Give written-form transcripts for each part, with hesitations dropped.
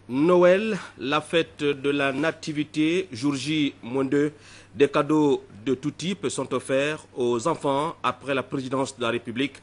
Noël, la fête de la nativité, jour J-2, des cadeaux de tout type sont offerts aux enfants après la présidence de la République.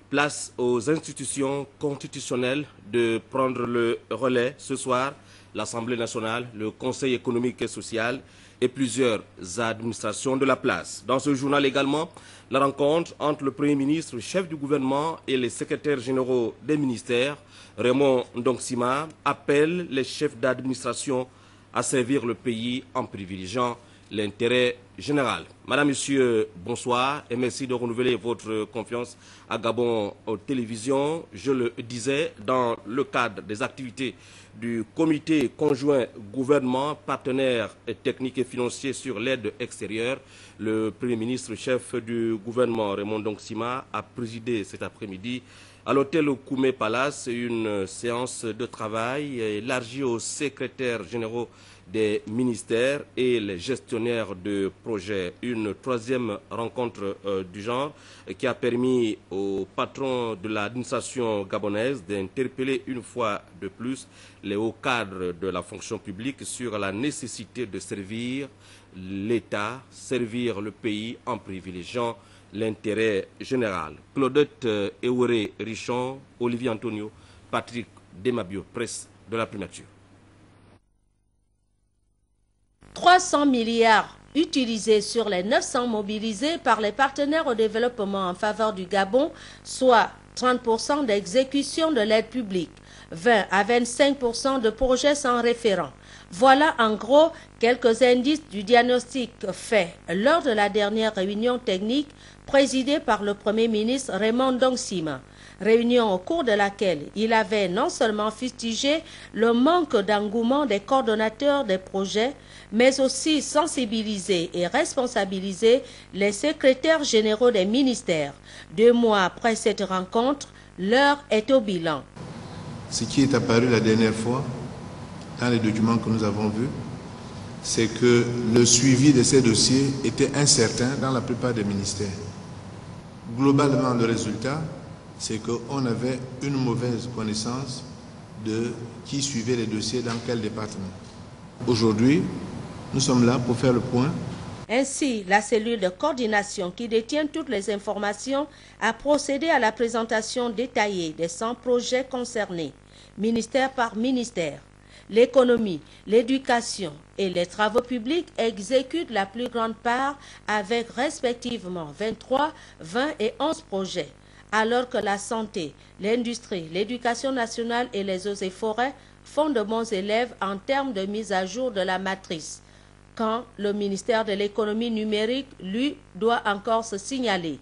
Place aux institutions constitutionnelles de prendre le relais ce soir. L'Assemblée nationale, le Conseil économique et social et plusieurs administrations de la place. Dans ce journal également, la rencontre entre le Premier ministre, le chef du gouvernement et les secrétaires généraux des ministères, Raymond Ndong-Sima, appelle les chefs d'administration à servir le pays en privilégiant l'intérêt général. Madame, Monsieur, bonsoir et merci de renouveler votre confiance à Gabon Télévision. Je le disais, dans le cadre des activités du comité conjoint gouvernement, partenaire technique et financier sur l'aide extérieure, le Premier ministre, chef du gouvernement Raymond Ndong-Sima, a présidé cet après-midi à l'hôtel Koumé Palace une séance de travail élargie aux secrétaires généraux des ministères et les gestionnaires de projets. Une troisième rencontre du genre qui a permis au patron de l'administration gabonaise d'interpeller une fois de plus les hauts cadres de la fonction publique sur la nécessité de servir l'État, servir le pays en privilégiant l'intérêt général. Claudette Eworé Richon, Olivier Antonio, Patrick Demabio, presse de la primature. 300 milliards utilisés sur les 900 mobilisés par les partenaires au développement en faveur du Gabon, soit 30% d'exécution de l'aide publique, 20 à 25% de projets sans référent. Voilà en gros quelques indices du diagnostic fait lors de la dernière réunion technique présidée par le Premier ministre Raymond Ndong-Sima. Réunion au cours de laquelle il avait non seulement fustigé le manque d'engouement des coordonnateurs des projets, mais aussi sensibilisé et responsabilisé les secrétaires généraux des ministères. 2 mois après cette rencontre, l'heure est au bilan. Ce qui est apparu la dernière fois, dans les documents que nous avons vus, c'est que le suivi de ces dossiers était incertain dans la plupart des ministères. Globalement, le résultat, c'est qu'on avait une mauvaise connaissance de qui suivait les dossiers dans quel département. Aujourd'hui, nous sommes là pour faire le point. Ainsi, la cellule de coordination qui détient toutes les informations a procédé à la présentation détaillée des 100 projets concernés, ministère par ministère. L'économie, l'éducation et les travaux publics exécutent la plus grande part avec respectivement 23, 20 et 11 projets, alors que la santé, l'industrie, l'éducation nationale et les eaux et forêts font de bons élèves en termes de mise à jour de la matrice, quand le ministère de l'économie numérique, lui, doit encore se signaler.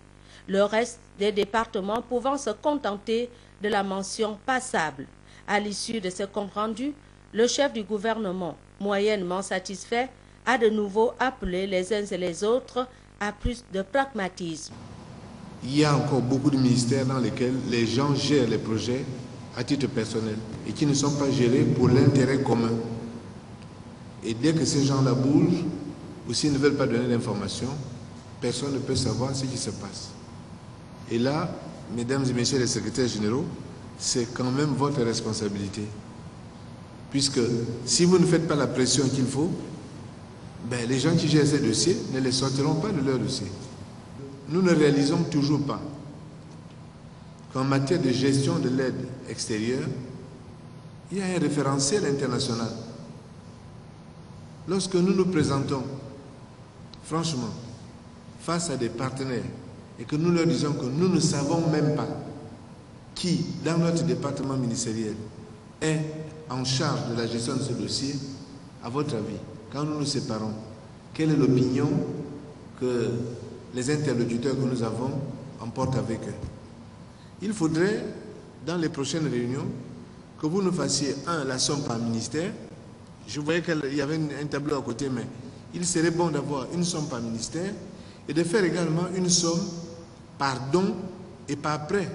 Le reste des départements pouvant se contenter de la mention passable. À l'issue de ce compte rendu, le chef du gouvernement, moyennement satisfait, a de nouveau appelé les uns et les autres à plus de pragmatisme. Il y a encore beaucoup de ministères dans lesquels les gens gèrent les projets à titre personnel et qui ne sont pas gérés pour l'intérêt commun. Et dès que ces gens-là bougent, ou s'ils ne veulent pas donner d'informations, personne ne peut savoir ce qui se passe. Et là, mesdames et messieurs les secrétaires généraux, c'est quand même votre responsabilité. Puisque si vous ne faites pas la pression qu'il faut, ben, les gens qui gèrent ces dossiers ne les sortiront pas de leur dossier. Nous ne réalisons toujours pas qu'en matière de gestion de l'aide extérieure, il y a un référentiel international. Lorsque nous nous présentons, franchement, face à des partenaires et que nous leur disons que nous ne savons même pas qui, dans notre département ministériel, est en charge de la gestion de ce dossier, à votre avis, quand nous nous séparons, quelle est l'opinion que les interlocuteurs que nous avons emportent avec eux? Il faudrait, dans les prochaines réunions, que vous nous fassiez, la somme par ministère. Je voyais qu'il y avait un tableau à côté, mais il serait bon d'avoir une somme par ministère et de faire également une somme par don et par prêt.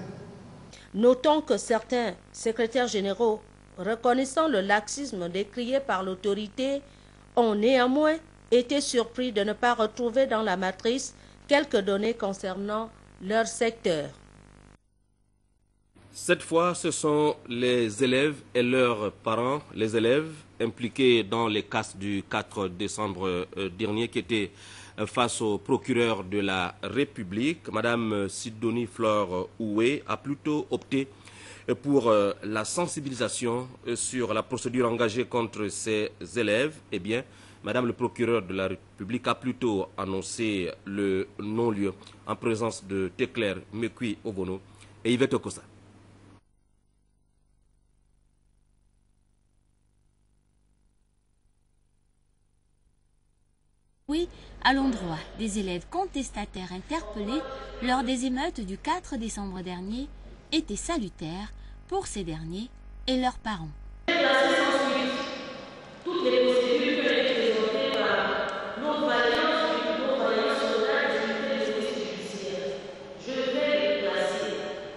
Notons que certains secrétaires généraux, reconnaissant le laxisme décrié par l'autorité, ont néanmoins été surpris de ne pas retrouver dans la matrice quelques données concernant leur secteur. Cette fois, ce sont les élèves et leurs parents, les élèves impliqués dans les casses du 4 décembre dernier qui étaient face au procureur de la République. Madame Sidonie Flore Oué a plutôt opté pour la sensibilisation sur la procédure engagée contre ces élèves. Eh bien, Madame le procureur de la République a plutôt annoncé le non-lieu en présence de Teclair Mekui Obono et Yvette Okosa. Oui, à l'endroit des élèves contestataires interpellés lors des émeutes du 4 décembre dernier était salutaire pour ces derniers et leurs parents. Toutes les procédures peuvent être présentées par non-voyance ou non-voyance sur la des unités judiciaires. Je vais les classer.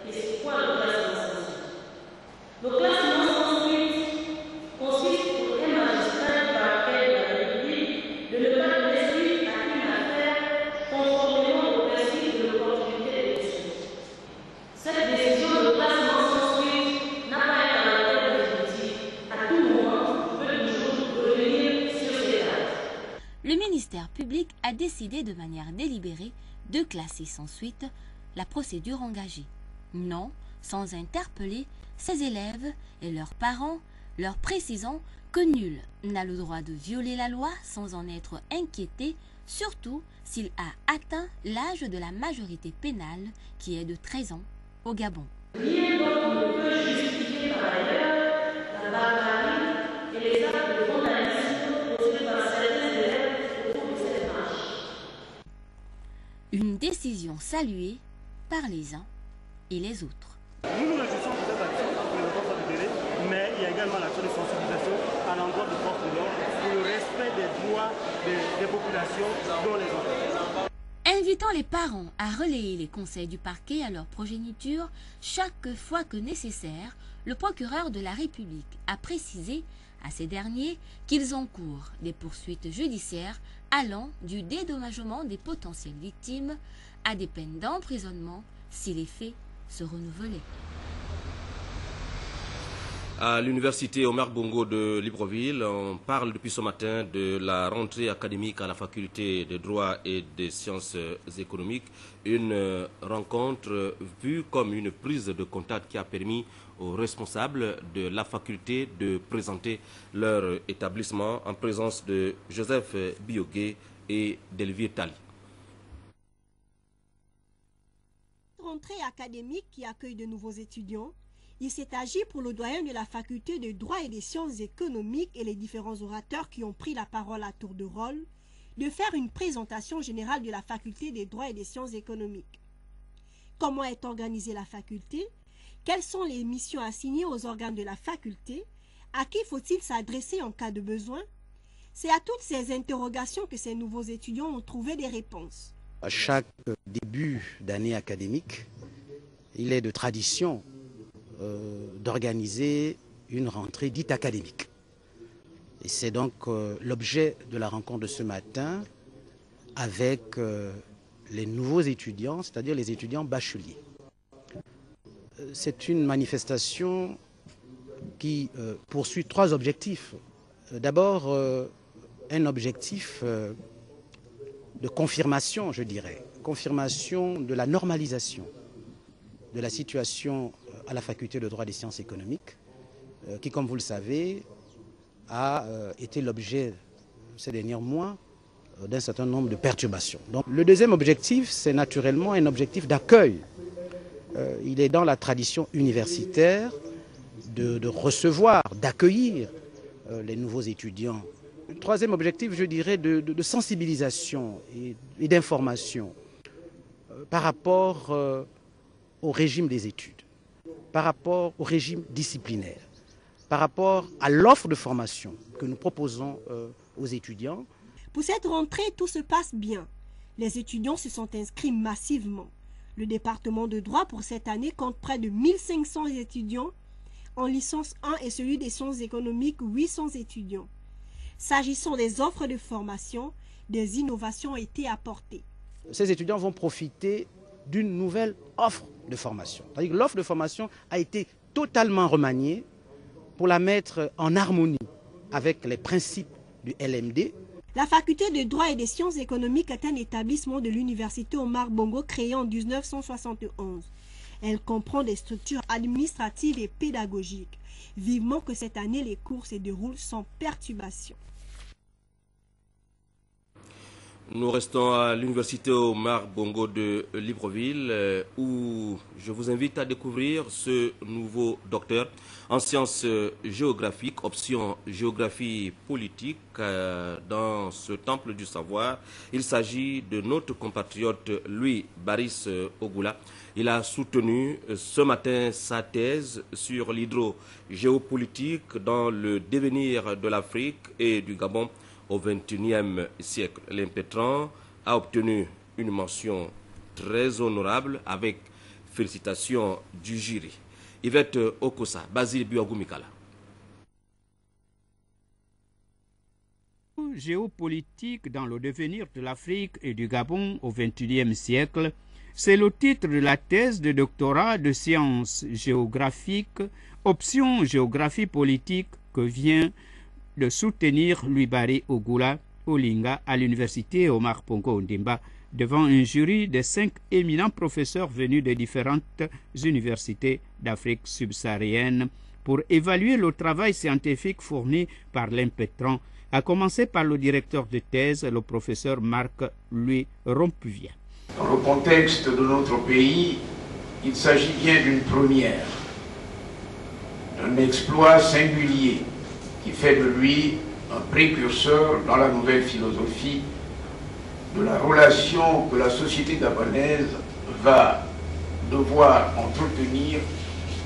Et c'est quoi le classement sans suite? Le classement sans suite consiste pour un magistrat du parquet de la République de ne pas donner suite à une affaire conformément au principe de l'opportunité des choses. Cette décision de classement sans suite n'a pas un caractère définitif. À tout moment, le ministère public a décidé de manière délibérée de classer sans suite la procédure engagée. Non, sans interpeller ses élèves et leurs parents, leur précisant que nul n'a le droit de violer la loi sans en être inquiété, surtout s'il a atteint l'âge de la majorité pénale qui est de 13 ans au Gabon. Rien d'autre ne peut justifier par ailleurs la barbarie et les actes de vandalisme posés par certains élèves au cours de cette marche. Une décision saluée par les uns et les autres. Nous nous réjouissons de cette action pour le renforcement du délai, mais il y a également l'action de sensibilisation à l'endroit du force de l'ordre pour le respect des droits des populations, dont les enfants. Invitant les parents à relayer les conseils du parquet à leur progéniture chaque fois que nécessaire, le procureur de la République a précisé à ces derniers qu'ils encourent des poursuites judiciaires allant du dédommagement des potentielles victimes à des peines d'emprisonnement si les faits se renouvelaient. À l'université Omar Bongo de Libreville, on parle depuis ce matin de la rentrée académique à la faculté de droit et des sciences économiques. Une rencontre vue comme une prise de contact qui a permis aux responsables de la faculté de présenter leur établissement en présence de Joseph Biogué et d'Elvire Tali. Rentrée académique qui accueille de nouveaux étudiants. Il s'est agi pour le doyen de la faculté de droit et des sciences économiques et les différents orateurs qui ont pris la parole à tour de rôle de faire une présentation générale de la faculté des droits et des sciences économiques. Comment est organisée la faculté? Quelles sont les missions assignées aux organes de la faculté? À qui faut-il s'adresser en cas de besoin? C'est à toutes ces interrogations que ces nouveaux étudiants ont trouvé des réponses. À chaque début d'année académique, il est de tradition d'organiser une rentrée dite académique. Et c'est donc l'objet de la rencontre de ce matin avec les nouveaux étudiants, c'est-à-dire les étudiants bacheliers. C'est une manifestation qui poursuit trois objectifs. D'abord, un objectif de confirmation, je dirais, confirmation de la normalisation de la situation à la faculté de droit des sciences économiques, qui, comme vous le savez, a été l'objet ces derniers mois d'un certain nombre de perturbations. Donc, le deuxième objectif, c'est naturellement un objectif d'accueil. Il est dans la tradition universitaire de recevoir, d'accueillir les nouveaux étudiants. Le troisième objectif, je dirais, de sensibilisation et d'information par rapport au régime des études, par rapport au régime disciplinaire, par rapport à l'offre de formation que nous proposons aux étudiants. Pour cette rentrée, tout se passe bien. Les étudiants se sont inscrits massivement. Le département de droit pour cette année compte près de 1500 étudiants en licence 1 et celui des sciences économiques 800 étudiants. S'agissant des offres de formation, des innovations ont été apportées. Ces étudiants vont profiter d'une nouvelle offre de formation. C'est-à-dire que l'offre de formation a été totalement remaniée pour la mettre en harmonie avec les principes du LMD. La faculté de droit et des sciences économiques est un établissement de l'université Omar Bongo créé en 1971. Elle comprend des structures administratives et pédagogiques. Vivement que cette année, les cours se déroulent sans perturbation. Nous restons à l'université Omar Bongo de Libreville où je vous invite à découvrir ce nouveau docteur en sciences géographiques, option géographie politique dans ce temple du savoir. Il s'agit de notre compatriote Louis Baris Ogula. Il a soutenu ce matin sa thèse sur l'hydrogéopolitique dans le devenir de l'Afrique et du Gabon au XXIe siècle. L'impétrant a obtenu une mention très honorable avec félicitations du jury. Yvette Okosa, Basile Biogumikala. Géopolitique dans le devenir de l'Afrique et du Gabon au XXIe siècle, c'est le titre de la thèse de doctorat de sciences géographiques, option géographie politique que vient de soutenir Louis Barry Ogula Olinga à l'université Omar Bongo Ondimba devant un jury de 5 éminents professeurs venus de différentes universités d'Afrique subsaharienne pour évaluer le travail scientifique fourni par l'impétrant, à commencer par le directeur de thèse, le professeur Marc-Louis Rompuvien. Dans le contexte de notre pays, il s'agit bien d'une première, d'un exploit singulier qui fait de lui un précurseur dans la nouvelle philosophie de la relation que la société gabonaise va devoir entretenir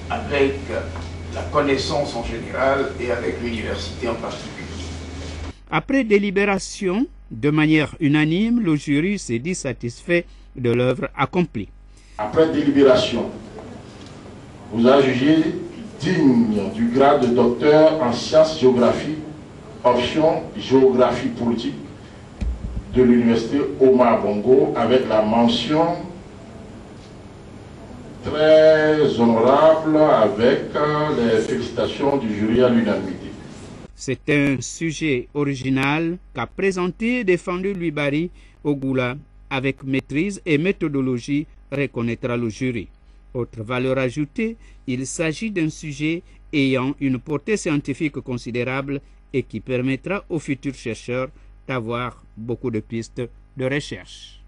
avec la connaissance en général et avec l'université en particulier. Après délibération, de manière unanime, le jury s'est dit satisfait de l'œuvre accomplie. Après délibération, vous avez jugé digne du grade de docteur en sciences géographiques, option géographie politique de l'université Omar Bongo avec la mention très honorable avec les félicitations du jury à l'unanimité. C'est un sujet original qu'a présenté et défendu Louis Barry Ogula avec maîtrise et méthodologie, reconnaîtra le jury. Autre valeur ajoutée, il s'agit d'un sujet ayant une portée scientifique considérable et qui permettra aux futurs chercheurs d'avoir beaucoup de pistes de recherche.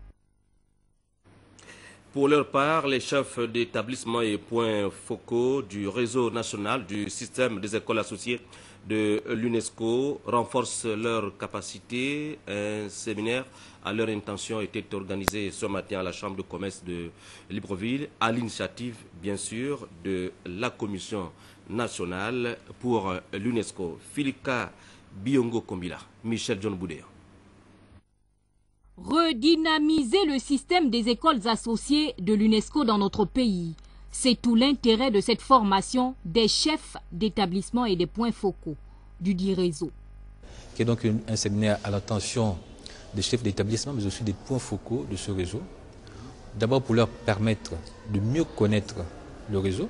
Pour leur part, les chefs d'établissement et points focaux du réseau national du système des écoles associées de l'UNESCO renforcent leurs capacités. Un séminaire à leur intention était organisé ce matin à la Chambre de commerce de Libreville, à l'initiative, bien sûr, de la Commission nationale pour l'UNESCO. Filika Biongo Kombila, Michel John Boudéa. Redynamiser le système des écoles associées de l'UNESCO dans notre pays. C'est tout l'intérêt de cette formation des chefs d'établissement et des points focaux du dit réseau. Qui est donc un séminaire à l'attention des chefs d'établissement, mais aussi des points focaux de ce réseau. D'abord pour leur permettre de mieux connaître le réseau,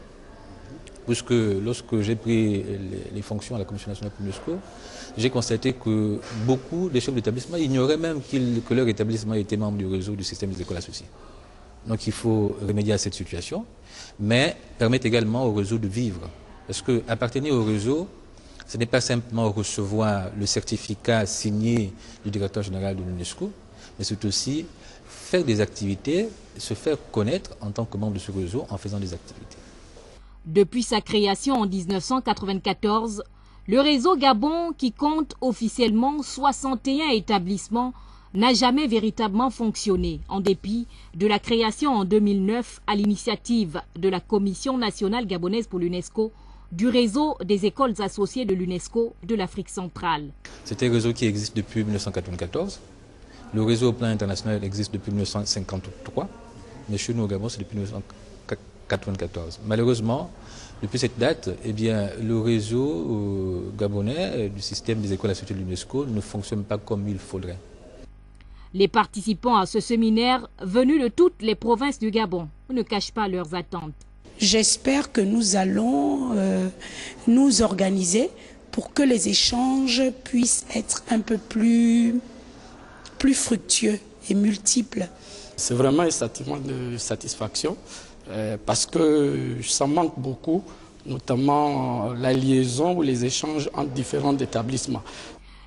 puisque lorsque j'ai pris les fonctions à la Commission nationale pour l'UNESCO, j'ai constaté que beaucoup de chefs d'établissement ignoraient même que leur établissement était membre du réseau du système des écoles associées. Donc il faut remédier à cette situation, mais permettre également au réseau de vivre. Parce qu'appartenir au réseau, ce n'est pas simplement recevoir le certificat signé du directeur général de l'UNESCO, mais c'est aussi faire des activités, se faire connaître en tant que membre de ce réseau en faisant des activités. Depuis sa création en 1994, le réseau Gabon, qui compte officiellement 61 établissements, n'a jamais véritablement fonctionné, en dépit de la création en 2009, à l'initiative de la Commission nationale gabonaise pour l'UNESCO, du réseau des écoles associées de l'UNESCO de l'Afrique centrale. C'est un réseau qui existe depuis 1994. Le réseau au plan international existe depuis 1953, mais chez nous au Gabon, c'est depuis 1994. Malheureusement, depuis cette date, eh bien, le réseau gabonais du système des écoles associées de l'UNESCO ne fonctionne pas comme il faudrait. Les participants à ce séminaire, venus de toutes les provinces du Gabon, ne cachent pas leurs attentes. J'espère que nous allons nous organiser pour que les échanges puissent être un peu plus fructueux et multiples. C'est vraiment un sentiment de satisfaction parce que ça manque beaucoup, notamment la liaison ou les échanges entre différents établissements.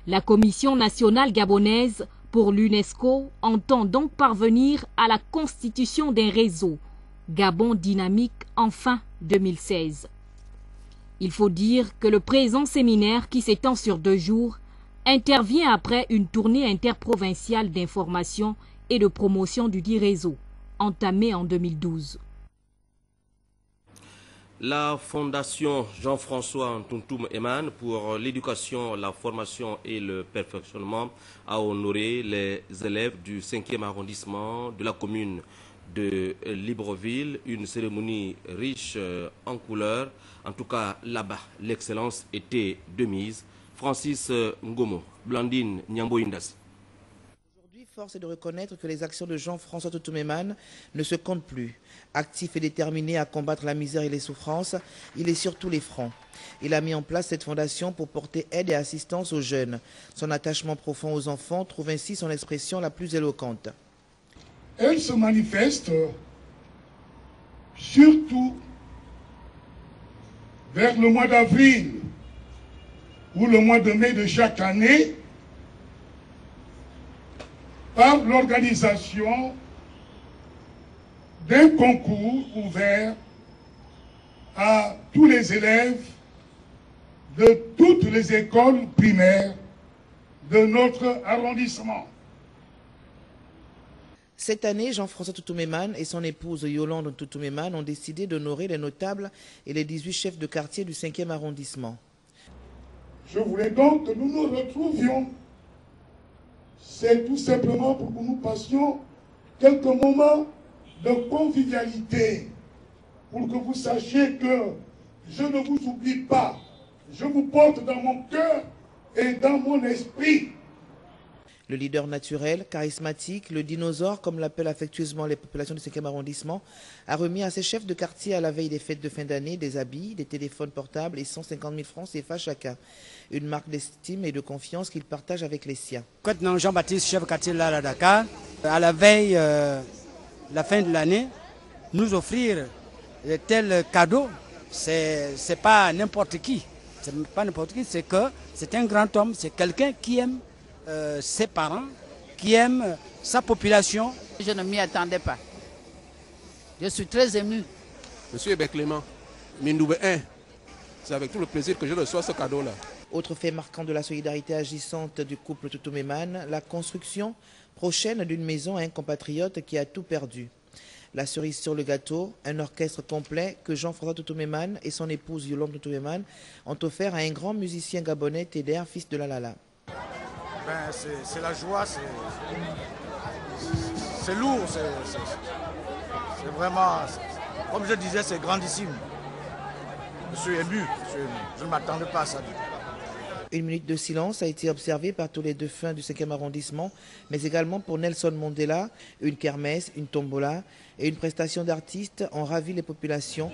La Commission nationale gabonaise pour l'UNESCO entend donc parvenir à la constitution d'un réseau Gabon dynamique en fin 2016. Il faut dire que le présent séminaire, qui s'étend sur 2 jours, intervient après une tournée interprovinciale d'information et de promotion du dit réseau, entamée en 2012. La Fondation Jean-François Ntuntum Eman pour l'éducation, la formation et le perfectionnement a honoré les élèves du 5e arrondissement de la commune de Libreville. Une cérémonie riche en couleurs. En tout cas, là-bas, l'excellence était de mise. Francis Ngomo, Blandine Nyambo-Indasi. Force est de reconnaître que les actions de Jean-François Ntuntum Eman ne se comptent plus. Actif et déterminé à combattre la misère et les souffrances, il est sur tous les fronts. Il a mis en place cette fondation pour porter aide et assistance aux jeunes. Son attachement profond aux enfants trouve ainsi son expression la plus éloquente. Elle se manifeste surtout vers le mois d'avril ou le mois de mai de chaque année, par l'organisation d'un concours ouvert à tous les élèves de toutes les écoles primaires de notre arrondissement. Cette année, Jean-François Ntuntum Eman et son épouse Yolande Ntuntum Eman ont décidé d'honorer les notables et les 18 chefs de quartier du 5e arrondissement. Je voulais donc que nous nous retrouvions. C'est tout simplement pour que nous passions quelques moments de convivialité, pour que vous sachiez que je ne vous oublie pas. Je vous porte dans mon cœur et dans mon esprit. Le leader naturel, charismatique, le dinosaure, comme l'appellent affectueusement les populations du 5e arrondissement, a remis à ses chefs de quartier à la veille des fêtes de fin d'année des habits, des téléphones portables et 150 000 francs CFA chacun. Une marque d'estime et de confiance qu'il partage avec les siens. Jean-Baptiste, chef de quartier là à Dakar, à la veille la fin de l'année, nous offrir de tels cadeaux, c'est pas n'importe qui. C'est pas n'importe qui, c'est que c'est un grand homme, c'est quelqu'un qui aime ses parents, qui aime sa population. Je ne m'y attendais pas. Je suis très ému. Monsieur Ebé Clément, Mindoube 1, c'est avec tout le plaisir que je reçois ce cadeau-là. Autre fait marquant de la solidarité agissante du couple Ntuntum Eman, la construction prochaine d'une maison à un compatriote qui a tout perdu. La cerise sur le gâteau, un orchestre complet que Jean-François Ntuntum Eman et son épouse Yolande Ntuntum Eman ont offert à un grand musicien gabonais, Téder, fils de Lalala. Ben, c'est la joie, c'est lourd, c'est vraiment, comme je disais, c'est grandissime. Je suis ému, je ne m'attendais pas à ça. Une minute de silence a été observée par tous les défunts du 5e arrondissement, mais également pour Nelson Mandela. Une kermesse, une tombola et une prestation d'artistes ont ravi les populations.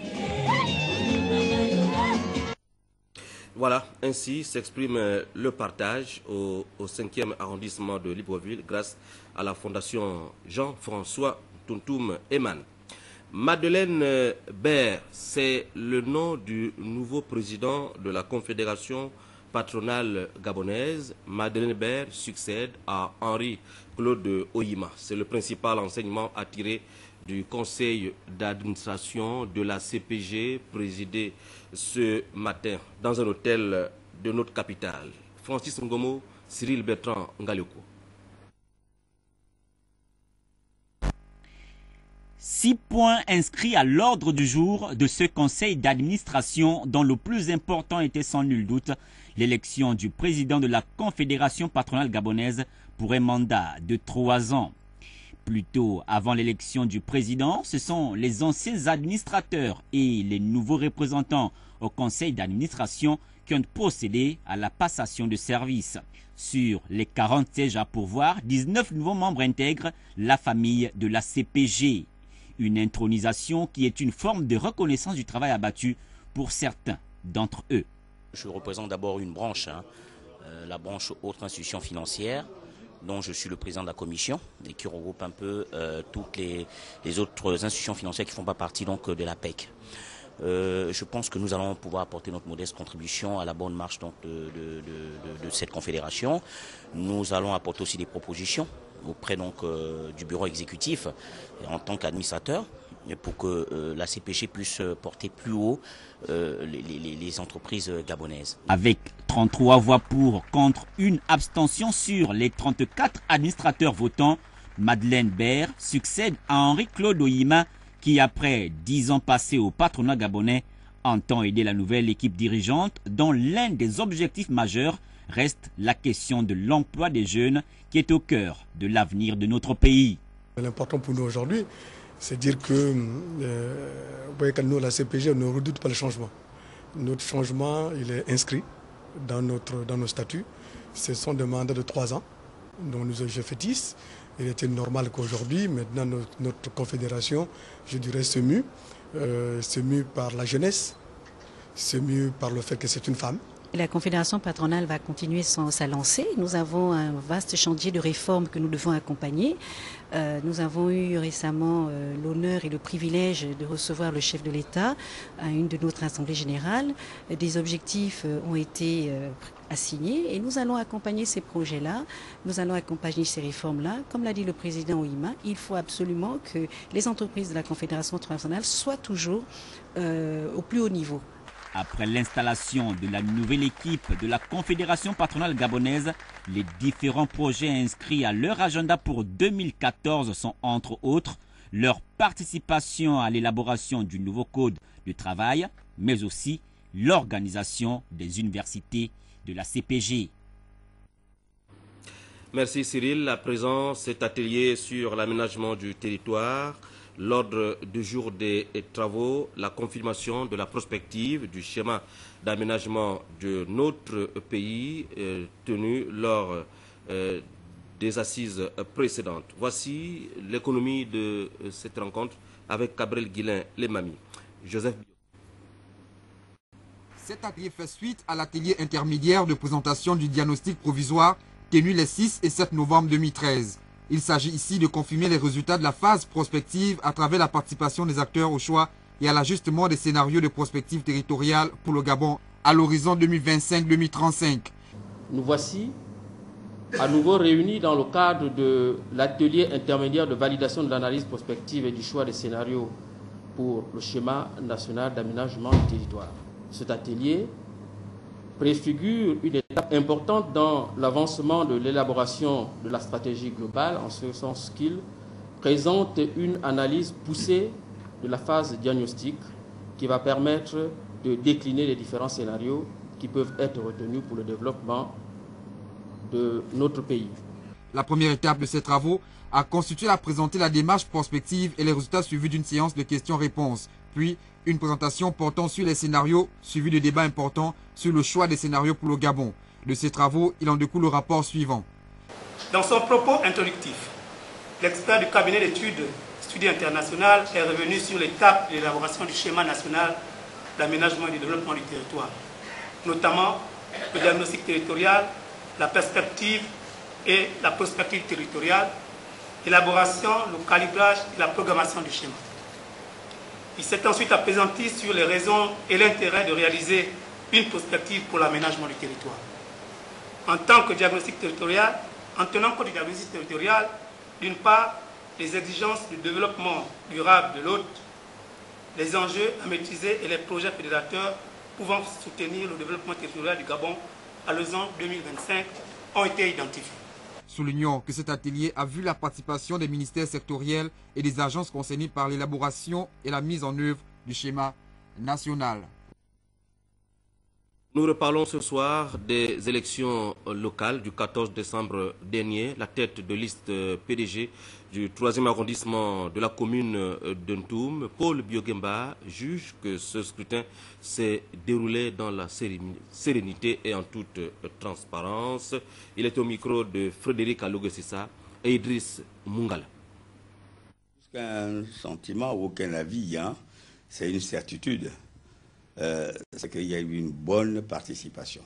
Voilà, ainsi s'exprime le partage au 5e arrondissement de Libreville grâce à la Fondation Jean-François Ntuntum Eman. Madeleine Baird, c'est le nom du nouveau président de la Confédération patronale gabonaise. Madeleine Baird succède à Henri-Claude Oyima. C'est le principal enseignement à tirer du conseil d'administration de la CPG présidé ce matin dans un hôtel de notre capitale. Francis Ngomo, Cyril Bertrand Ngalioko. 6 points inscrits à l'ordre du jour de ce conseil d'administration dont le plus important était sans nul doute l'élection du président de la Confédération patronale gabonaise pour un mandat de 3 ans. Plutôt avant l'élection du président, ce sont les anciens administrateurs et les nouveaux représentants au conseil d'administration qui ont procédé à la passation de services. Sur les 40 sièges à pourvoir, 19 nouveaux membres intègrent la famille de la CPG. Une intronisation qui est une forme de reconnaissance du travail abattu pour certains d'entre eux. Je représente d'abord une branche, la branche autres institutions financières, dont je suis le président de la commission et qui regroupe un peu toutes les autres institutions financières qui ne font pas partie donc, de l'APEC. Je pense que nous allons pouvoir apporter notre modeste contribution à la bonne marche donc, de cette confédération. Nous allons apporter aussi des propositions auprès donc, du bureau exécutif en tant qu'administrateur pour que la CPG puisse porter plus haut les entreprises gabonaises. Avec 33 voix pour, contre une abstention sur les 34 administrateurs votants, Madeleine Baird succède à Henri-Claude Oyima qui, après 10 ans passés au patronat gabonais, entend aider la nouvelle équipe dirigeante dont l'un des objectifs majeurs reste la question de l'emploi des jeunes qui est au cœur de l'avenir de notre pays. L'important pour nous aujourd'hui, c'est dire que vous voyez que nous, la CPG, on ne redoute pas le changement. Notre changement, il est inscrit dans nos statuts. Ce sont des mandats de 3 ans, dont nous avons fait 10. Il était normal qu'aujourd'hui, maintenant, notre confédération, je dirais, se mue par la jeunesse, se mue par le fait que c'est une femme. La Confédération patronale va continuer sa lancée. Nous avons un vaste chantier de réformes que nous devons accompagner. Nous avons eu récemment l'honneur et le privilège de recevoir le chef de l'État à une de notre Assemblée générale. Des objectifs ont été assignés et nous allons accompagner ces projets-là, nous allons accompagner ces réformes-là. Comme l'a dit le président Oyima, il faut absolument que les entreprises de la Confédération patronale soient toujours au plus haut niveau. Après l'installation de la nouvelle équipe de la Confédération patronale gabonaise, les différents projets inscrits à leur agenda pour 2014 sont entre autres leur participation à l'élaboration du nouveau code du travail, mais aussi l'organisation des universités de la CPG. Merci Cyril. À présent, cet atelier sur l'aménagement du territoire. L'ordre du jour des travaux, la confirmation de la prospective du schéma d'aménagement de notre pays tenu lors des assises précédentes. Voici l'économie de cette rencontre avec Gabriel Guillain-Lemami. Joseph. Cet atelier fait suite à l'atelier intermédiaire de présentation du diagnostic provisoire tenu les 6 et 7 novembre 2013. Il s'agit ici de confirmer les résultats de la phase prospective à travers la participation des acteurs au choix et à l'ajustement des scénarios de prospective territoriale pour le Gabon à l'horizon 2025-2035. Nous voici à nouveau réunis dans le cadre de l'atelier intermédiaire de validation de l'analyse prospective et du choix des scénarios pour le schéma national d'aménagement du territoire. Cet atelier préfigure une étape importante dans l'avancement de l'élaboration de la stratégie globale, en ce sens qu'il présente une analyse poussée de la phase diagnostique qui va permettre de décliner les différents scénarios qui peuvent être retenus pour le développement de notre pays. La première étape de ces travaux a constitué à présenter la démarche prospective et les résultats suivis d'une séance de questions-réponses, puis une présentation portant sur les scénarios, suivi de débats importants sur le choix des scénarios pour le Gabon. De ces travaux, il en découle le rapport suivant. Dans son propos introductif, l'expert du cabinet d'études Study International est revenu sur l'étape de l'élaboration du schéma national d'aménagement et de développement du territoire, notamment le diagnostic territorial, la perspective et la prospective territoriale, l'élaboration, le calibrage et la programmation du schéma. Il s'est ensuite appesanti sur les raisons et l'intérêt de réaliser une prospective pour l'aménagement du territoire. En tant que diagnostic territorial, en tenant compte du diagnostic territorial, d'une part, les exigences du développement durable de l'autre, les enjeux à maîtriser et les projets fédérateurs pouvant soutenir le développement territorial du Gabon à l'horizon 2025 ont été identifiés. Soulignons que cet atelier a vu la participation des ministères sectoriels et des agences concernées par l'élaboration et la mise en œuvre du schéma national. Nous reparlons ce soir des élections locales du 14 décembre dernier. La tête de liste PDG du 3e arrondissement de la commune de Ntoum, Paul Biogemba, juge que ce scrutin s'est déroulé dans la sérénité et en toute transparence. Il est au micro de Frédéric Alogesissa et Idriss Mungala. Aucun sentiment ou aucun avis, hein, c'est une certitude. C'est qu'il y a eu une bonne participation.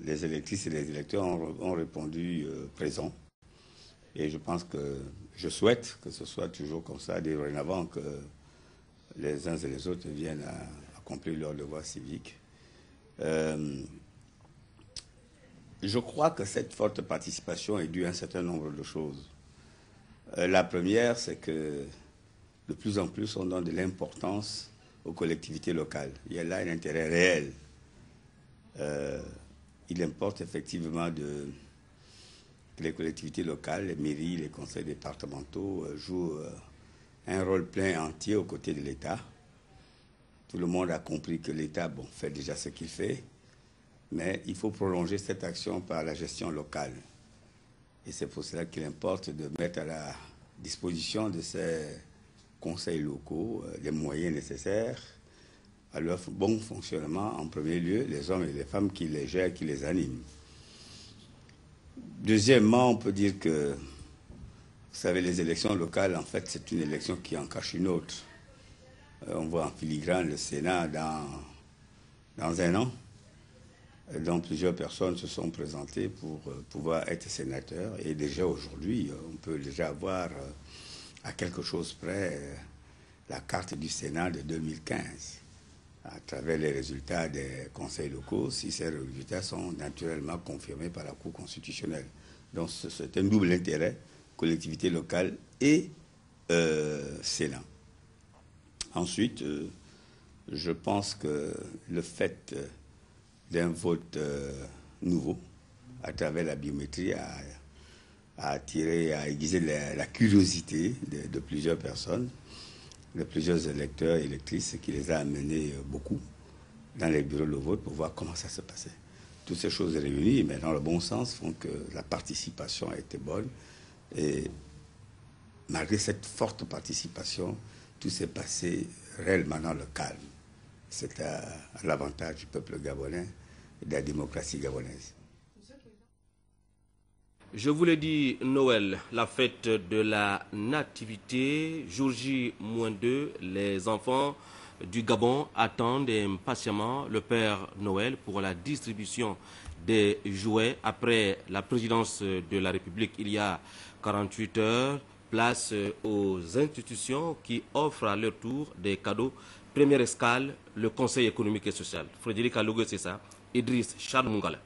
Les électrices et les électeurs ont répondu présent. Et je pense que je souhaite que ce soit toujours comme ça, dorénavant, que les uns et les autres viennent à accomplir leur devoir civique. Je crois que cette forte participation est due à un certain nombre de choses. La première, c'est que de plus en plus, on donne de l'importance aux collectivités locales. Il y a là un intérêt réel. Il importe effectivement que les collectivités locales, les mairies, les conseils départementaux jouent un rôle plein entier aux côtés de l'État. Tout le monde a compris que l'État fait déjà ce qu'il fait, mais il faut prolonger cette action par la gestion locale. Et c'est pour cela qu'il importe de mettre à la disposition de ces conseils locaux les moyens nécessaires à leur bon fonctionnement, en premier lieu, les hommes et les femmes qui les gèrent, qui les animent. Deuxièmement, on peut dire que, vous savez, les élections locales, en fait, c'est une élection qui en cache une autre. On voit en filigrane le Sénat dans un an, dont plusieurs personnes se sont présentées pour pouvoir être sénateurs. Et déjà aujourd'hui, on peut déjà avoir à quelque chose près la carte du Sénat de 2015, à travers les résultats des conseils locaux, si ces résultats sont naturellement confirmés par la Cour constitutionnelle. Donc c'est un double intérêt, collectivité locale et Sénat. Ensuite, je pense que le fait d'un vote nouveau, à travers la biométrie, a attiré, a aiguisé la curiosité de plusieurs personnes, de plusieurs électeurs et électrices, qui les a amenés beaucoup dans les bureaux de vote pour voir comment ça se passait. Toutes ces choses réunies, mais dans le bon sens, font que la participation a été bonne. Et malgré cette forte participation, tout s'est passé réellement dans le calme. C'est à l'avantage du peuple gabonais et de la démocratie gabonaise. Je vous l'ai dit, Noël, la fête de la nativité, jour J-2, les enfants du Gabon attendent impatiemment le Père Noël pour la distribution des jouets. Après la présidence de la République, il y a 48 heures, place aux institutions qui offrent à leur tour des cadeaux. Première escale, le Conseil économique et social. Frédéric Alogue, c'est ça. Idriss Charles Mungala.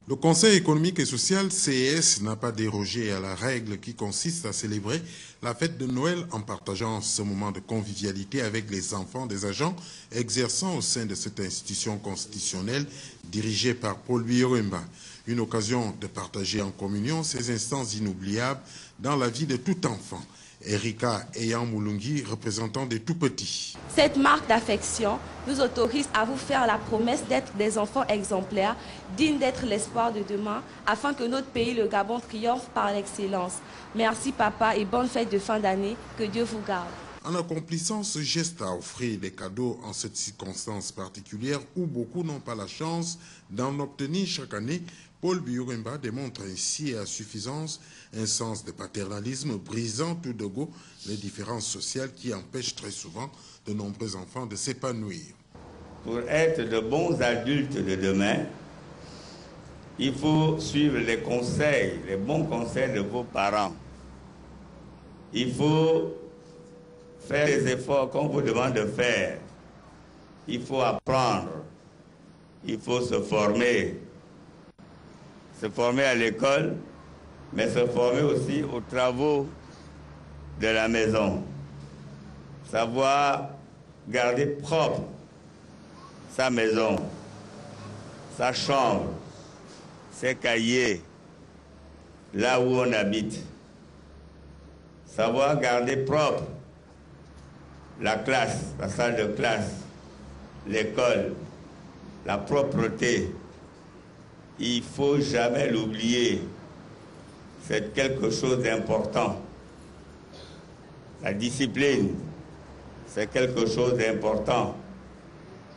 Le Conseil économique et social, CES, n'a pas dérogé à la règle qui consiste à célébrer la fête de Noël en partageant ce moment de convivialité avec les enfants des agents exerçant au sein de cette institution constitutionnelle dirigée par Paul Biogemba. Une occasion de partager en communion ces instants inoubliables dans la vie de tout enfant. Erika Eyan Moulungi, représentant des tout-petits. Cette marque d'affection nous autorise à vous faire la promesse d'être des enfants exemplaires, dignes d'être l'espoir de demain, afin que notre pays, le Gabon, triomphe par l'excellence. Merci papa et bonne fête de fin d'année, que Dieu vous garde. En accomplissant ce geste à offrir des cadeaux en cette circonstance particulière où beaucoup n'ont pas la chance d'en obtenir chaque année, Paul Biogemba démontre ainsi à suffisance un sens de paternalisme brisant tout de go les différences sociales qui empêchent très souvent de nombreux enfants de s'épanouir. Pour être de bons adultes de demain, il faut suivre les conseils, les bons conseils de vos parents. Il faut faire les efforts qu'on vous demande de faire. Il faut apprendre. Il faut se former. Se former à l'école, mais se former aussi aux travaux de la maison. Savoir garder propre sa maison, sa chambre, ses cahiers, là où on habite. Savoir garder propre la classe, la salle de classe, l'école, la propreté, il ne faut jamais l'oublier. C'est quelque chose d'important. La discipline, c'est quelque chose d'important.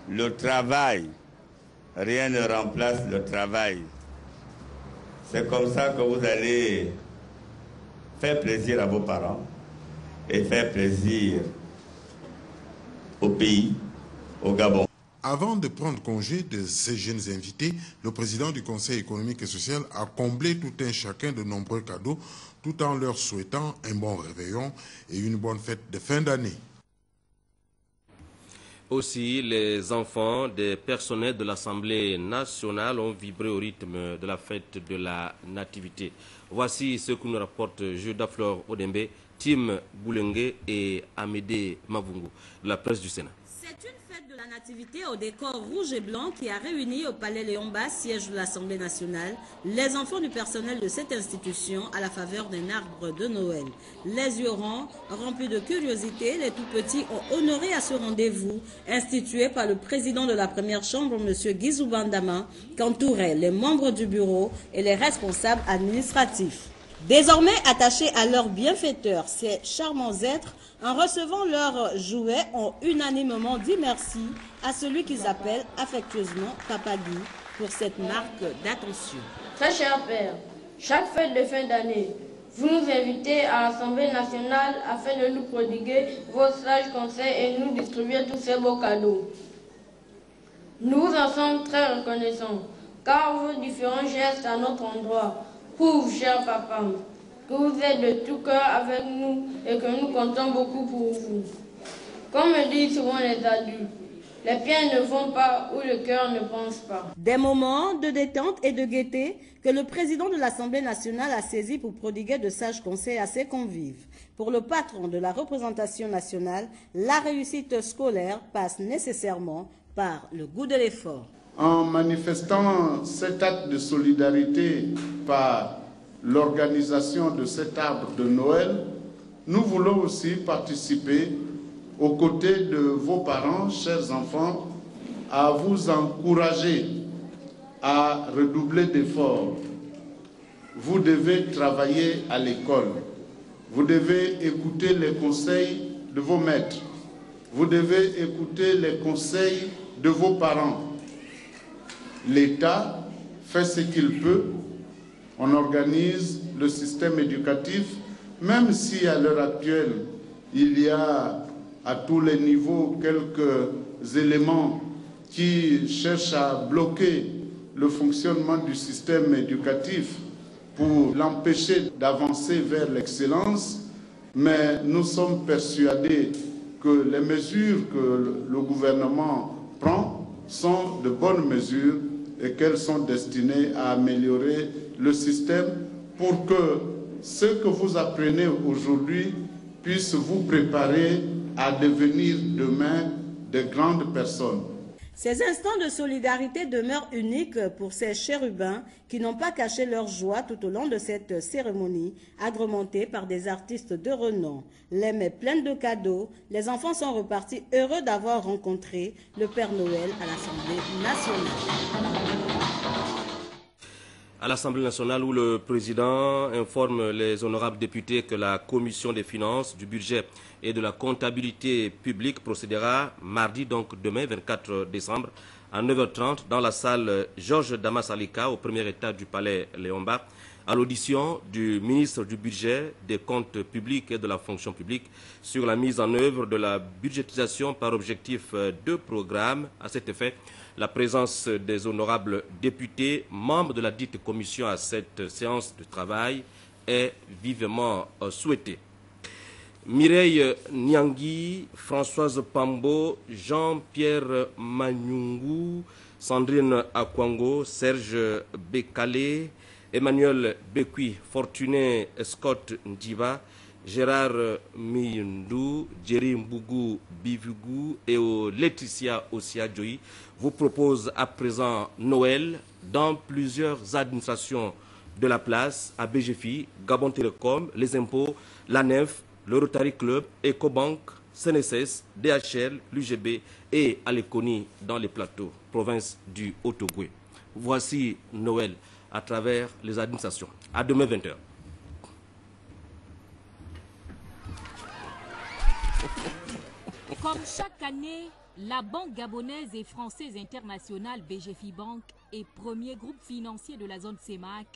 Le travail, rien ne remplace le travail. C'est comme ça que vous allez faire plaisir à vos parents et faire plaisir au pays, au Gabon. Avant de prendre congé de ces jeunes invités, le président du Conseil économique et social a comblé tout un chacun de nombreux cadeaux tout en leur souhaitant un bon réveillon et une bonne fête de fin d'année. Aussi, les enfants des personnels de l'Assemblée nationale ont vibré au rythme de la fête de la Nativité. Voici ce que nous rapportent Juda Flore Odembe, Tim Boulengue et Amédée Mavungu de la presse du Sénat. C'est une fête de la Nativité au décor rouge et blanc qui a réuni au Palais Léon-Bas, siège de l'Assemblée nationale, les enfants du personnel de cette institution à la faveur d'un arbre de Noël. Les yeux ronds, remplis de curiosité, les tout-petits ont honoré à ce rendez-vous institué par le président de la première chambre, M. Guizou Bandama, qu'entouraient les membres du bureau et les responsables administratifs. Désormais attachés à leurs bienfaiteurs, ces charmants êtres, en recevant leurs jouets, ont unanimement dit merci à celui qu'ils appellent affectueusement Papa Guy pour cette marque d'attention. Très cher Père, chaque fête de fin d'année, vous nous invitez à l'Assemblée nationale afin de nous prodiguer vos sages conseils et nous distribuer tous ces beaux cadeaux. Nous vous en sommes très reconnaissants, car vos différents gestes à notre endroit prouvent, cher papa, que vous êtes de tout cœur avec nous et que nous comptons beaucoup pour vous. Comme le disent souvent les adultes, les pieds ne vont pas où le cœur ne pense pas. Des moments de détente et de gaieté que le président de l'Assemblée nationale a saisi pour prodiguer de sages conseils à ses convives. Pour le patron de la représentation nationale, la réussite scolaire passe nécessairement par le goût de l'effort. En manifestant cet acte de solidarité par l'organisation de cet arbre de Noël, nous voulons aussi participer aux côtés de vos parents, chers enfants, à vous encourager à redoubler d'efforts. Vous devez travailler à l'école. Vous devez écouter les conseils de vos maîtres. Vous devez écouter les conseils de vos parents. L'État fait ce qu'il peut. On organise le système éducatif, même si à l'heure actuelle, il y a à tous les niveaux quelques éléments qui cherchent à bloquer le fonctionnement du système éducatif pour l'empêcher d'avancer vers l'excellence. Mais nous sommes persuadés que les mesures que le gouvernement prend sont de bonnes mesures et qu'elles sont destinées à améliorer le système pour que ce que vous apprenez aujourd'hui puisse vous préparer à devenir demain de grandes personnes. Ces instants de solidarité demeurent uniques pour ces chérubins qui n'ont pas caché leur joie tout au long de cette cérémonie, agrémentée par des artistes de renom. Les mains pleines de cadeaux, les enfants sont repartis heureux d'avoir rencontré le Père Noël à l'Assemblée nationale. À l'Assemblée nationale où le président informe les honorables députés que la commission des finances, du budget et de la comptabilité publique procédera mardi, donc demain 24 décembre à 9h30 dans la salle Georges Damas Alika au premier étage du palais Léon-Bas à l'audition du ministre du budget, des comptes publics et de la fonction publique sur la mise en œuvre de la budgétisation par objectif de programme. À cet effet, la présence des honorables députés, membres de la dite commission à cette séance de travail est vivement souhaitée. Mireille Niangui, Françoise Pambo, Jean-Pierre Manyungu, Sandrine Akwango, Serge Bekale, Emmanuel Bekui, Fortuné Scott Ndiba, Gérard Miyundu, Jerry Mbougou Bivugu et Laetitia Ossia Joyi vous proposent à présent Noël dans plusieurs administrations de la place, à BGFI, Gabon Télécom, les impôts, la NEF, le Rotary Club, EcoBank, CNSS, DHL, l'UGB et Alekoni dans les plateaux, province du Haut-Ogooué. Voici Noël à travers les administrations. À demain 20h. Comme chaque année, la Banque gabonaise et française internationale BGFIBank et premier groupe financier de la zone CEMAC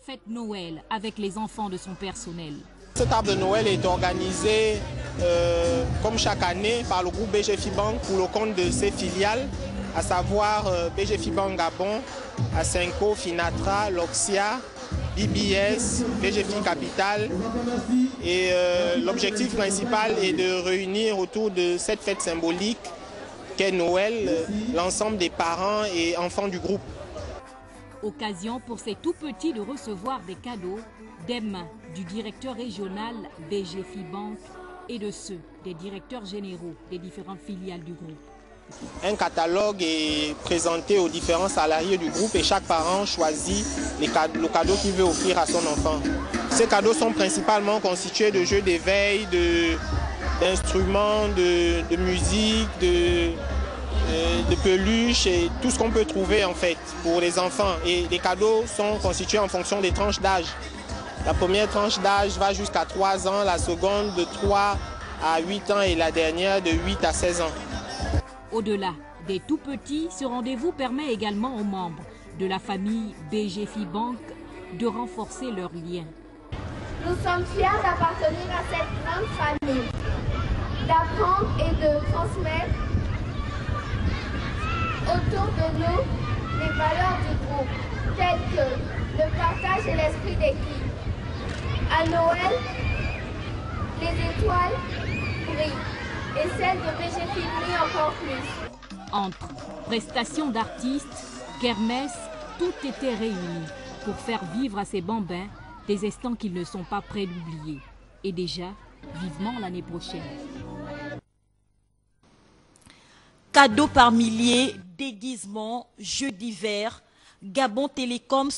fête Noël avec les enfants de son personnel. Cet arbre de Noël est organisé comme chaque année par le groupe BGFIBank pour le compte de ses filiales, à savoir BGFIBank Gabon, Asenco, Finatra, Loxia, BBS, BGFI Capital. Et l'objectif principal est de réunir autour de cette fête symbolique qu'est Noël l'ensemble des parents et enfants du groupe. Occasion pour ces tout-petits de recevoir des cadeaux des mains du directeur régional BGFIBank et de ceux des directeurs généraux des différentes filiales du groupe. Un catalogue est présenté aux différents salariés du groupe et chaque parent choisit le cadeau qu'il veut offrir à son enfant. Ces cadeaux sont principalement constitués de jeux d'éveil, d'instruments, de musique, de peluches et tout ce qu'on peut trouver en fait pour les enfants. Et les cadeaux sont constitués en fonction des tranches d'âge. La première tranche d'âge va jusqu'à 3 ans, la seconde de 3 à 8 ans et la dernière de 8 à 16 ans. Au-delà des tout-petits, ce rendez-vous permet également aux membres de la famille BGFIBank de renforcer leurs liens. Nous sommes fiers d'appartenir à cette grande famille, d'apprendre et de transmettre autour de nous les valeurs du groupe, telles que le partage et l'esprit d'équipe. À Noël, les étoiles brillent et celles de BGFI brillent encore plus. Entre prestations d'artistes, kermesse, tout était réuni pour faire vivre à ces bambins des instants qu'ils ne sont pas prêts d'oublier. Et déjà, vivement l'année prochaine. Cadeaux par milliers, déguisements, jeux divers, Gabon Télécom